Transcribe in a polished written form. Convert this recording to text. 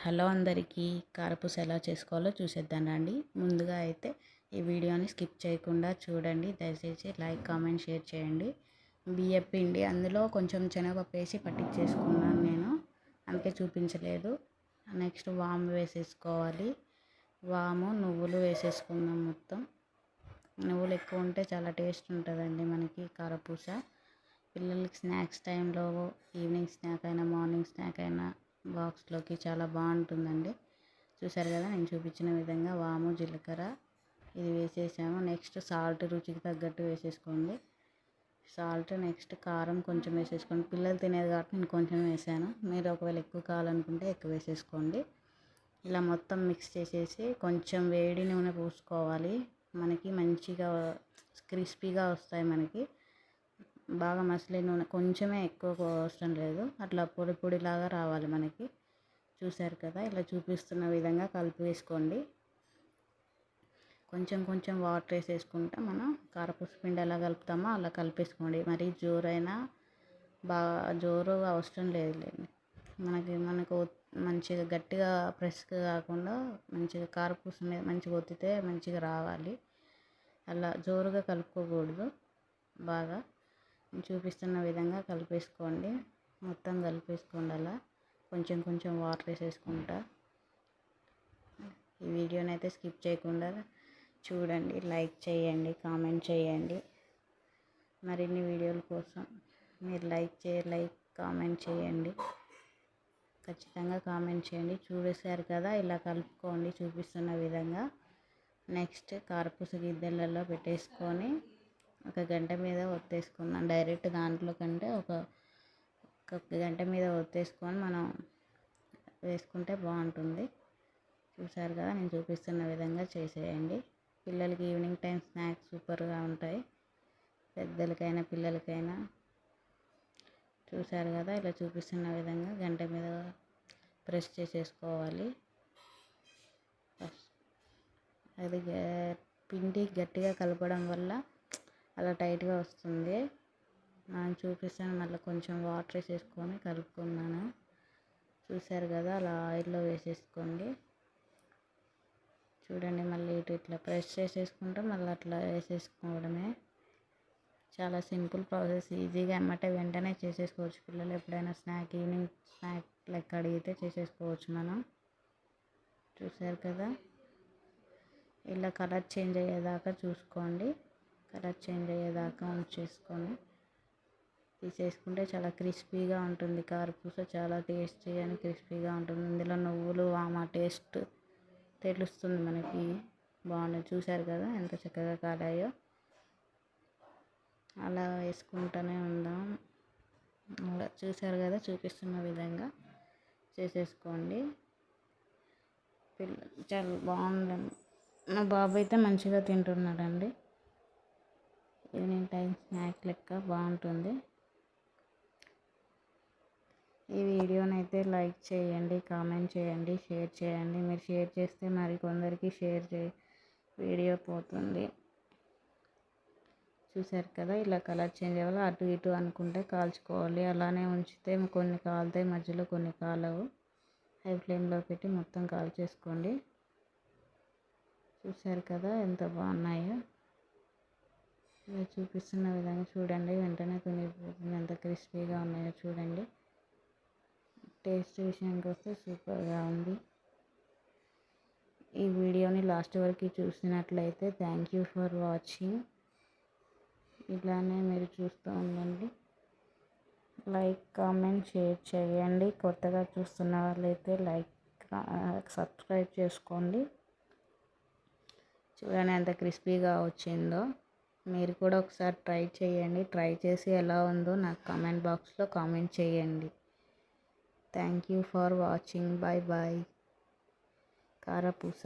Hello అందరికీ, కారపూస ఎలా చేసుకోవాలో చూసేద్దాం రండి. ముందుగా అయితే ఈ వీడియోని స్కిప్ చేయకుండా చూడండి. దయచేసి లైక్, కామెంట్, షేర్ చేయండి. బియ్యం పిండి అందులో కొంచెం శనగపప్పు వేసి పట్టించేసుకున్నాను నేను, అందుకే చూపించలేదు. నెక్స్ట్ వాము వేసేసుకోవాలి. వాము, నువ్వులు వేసేసుకుందాం. మొత్తం నువ్వులు ఎక్కువ ఉంటే చాలా టేస్ట్ ఉంటుందండి మనకి కారపూస. పిల్లలకి స్నాక్స్ టైంలో, ఈవినింగ్ స్నాక్ అయినా, మార్నింగ్ స్నాక్ అయినా బాక్స్లోకి చాలా బాగుంటుందండి. చూసారు కదా, నేను చూపించిన విధంగా వాము, జీలకర్ర ఇది వేసేసాము. నెక్స్ట్ సాల్ట్ రుచికి తగ్గట్టు వేసేసుకోండి. సాల్ట్, నెక్స్ట్ కారం కొంచెం వేసేసుకోండి. పిల్లలు తినేది కాబట్టి నేను కొంచెం వేసాను. మీరు ఒకవేళ ఎక్కువ కావాలనుకుంటే ఎక్కువ వేసేసుకోండి. ఇలా మొత్తం మిక్స్ చేసేసి కొంచెం వేడి నూనె పోసుకోవాలి. మనకి మంచిగా క్రిస్పీగా వస్తాయి. మనకి బాగా మసలే నూనె, కొంచెమే, ఎక్కువ అవసరం లేదు. అట్లా పొడి పొడిలాగా రావాలి మనకి. చూసారు కదా, ఇలా చూపిస్తున్న విధంగా కలిపి వేసుకోండి. కొంచెం కొంచెం వాటర్ వేసేసుకుంటే మనం కారపూస పిండి ఎలా కలుపుతామో అలా కలిపేసుకోండి. మరి జోరైనా బాగా జోరు అవసరం లేదులేండి. మనకు మంచిగా గట్టిగా ప్రెస్గా కాకుండా మంచిగా కారపూస మీద మంచిగా ఒత్తితే మంచిగా రావాలి. అలా జోరుగా కలుపుకోకూడదు. బాగా చూపిస్తున్న విధంగా కలిపేసుకోండి. మొత్తం కలిపేసుకోండి. అలా కొంచెం కొంచెం వాటర్ వేసేసుకుంటా. ఈ వీడియోని అయితే స్కిప్ చేయకుండా చూడండి. లైక్ చేయండి, కామెంట్ చేయండి. మరిన్ని వీడియోల కోసం మీరు లైక్ కామెంట్ చేయండి. ఖచ్చితంగా కామెంట్ చేయండి. చూసేశారు కదా, ఇలా కలుపుకోండి చూపిస్తున్న విధంగా. నెక్స్ట్ కారపూస గిద్దెలలో పెట్టేసుకొని ఒక గంట మీద ఒత్తేసుకున్నాం. డైరెక్ట్ దాంట్లో కంటే ఒక గంట మీద ఒత్తేసుకొని మనం వేసుకుంటే బాగుంటుంది. చూసారు కదా, నేను చూపిస్తున్న విధంగా చేసేయండి. పిల్లలకి ఈవినింగ్ టైం స్నాక్స్ సూపర్గా ఉంటాయి, పెద్దలకైనా పిల్లలకైనా. చూసారు కదా, ఇలా చూపిస్తున్న విధంగా గంట మీద ప్రెస్ చేసేసుకోవాలి. అది పిండి గట్టిగా కలపడం వల్ల అలా టైట్గా వస్తుంది. నేను చూపిస్తాను. మళ్ళీ కొంచెం వాటర్ వేసేసుకొని కలుపుకున్నాను. చూసారు కదా, అలా ఆయిల్లో వేసేసుకోండి. చూడండి, మళ్ళీ ఇట్లా ప్రెస్ చేసేసుకుంటే మళ్ళీ అట్లా వేసేసుకోవడమే. చాలా సింపుల్ ప్రాసెస్, ఈజీగా వెంటనే చేసేసుకోవచ్చు. పిల్లలు ఎప్పుడైనా ఈవినింగ్ స్నాక్ లెక్క అడిగితే చేసేసుకోవచ్చు మనం. చూసారు కదా, ఇలా కలర్ చేంజ్ అయ్యేదాకా చూసుకోండి. కలర్ చేంజ్ అయ్యేదాకా ఉంచేసుకొని తీసేసుకుంటే చాలా క్రిస్పీగా ఉంటుంది. కారపూస చాలా టేస్టీ అని క్రిస్పీగా ఉంటుంది. ఇందులో నువ్వులు, వామ టేస్ట్ తెలుస్తుంది మనకి. బాగుంది. చూసారు కదా ఎంత చక్కగా కాలాయో. అలా వేసుకుంటూనే ఉందాం. అలా చూసారు కదా, చూపిస్తున్న విధంగా చేసేసుకోండి. చాలా బాగుందండి. మా బాబు అయితే మంచిగా తింటున్నాడండి. ఈవినింగ్ టైం స్నాక్ లెక్క బాగుంటుంది. ఈ వీడియోని అయితే లైక్ చేయండి, కామెంట్ చేయండి, షేర్ చేయండి. మీరు షేర్ చేస్తే మరి కొందరికి వీడియో పోతుంది. చూసారు కదా, ఇలా కలర్ చేంజ్ అవ్వాలి. అటు ఇటు అనుకుంటే కాల్చుకోవాలి. అలానే ఉంచితే కొన్ని కాలుతాయి, మధ్యలో కొన్ని కాలవు. హై ఫ్లేమ్లో పెట్టి మొత్తం కాల్చేసుకోండి. చూసారు కదా ఎంత బాగున్నాయో. ఇలా చూపిస్తున్న విధంగా చూడండి, వెంటనే తునిగిపోతుంది. ఎంత క్రిస్పీగా ఉన్నాయో చూడండి. టేస్ట్ విషయానికి వస్తే సూపర్గా ఉంది. ఈ వీడియోని లాస్ట్ వరకు చూసినట్లయితే థ్యాంక్ యూ ఫర్ వాచింగ్. ఇలానే మీరు చూస్తూ ఉండండి. లైక్, కామెంట్, షేర్ చేయండి. కొత్తగా చూస్తున్న వాళ్ళైతే సబ్స్క్రైబ్ చేసుకోండి. చూడండి ఎంత క్రిస్పీగా వచ్చిందో. మీరు కూడా ఒకసారి ట్రై చేయండి. ట్రై చేసి ఎలా ఉందో నాకు కామెంట్ బాక్స్లో కామెంట్ చేయండి. Thank you for watching. Bye bye. కారపూస.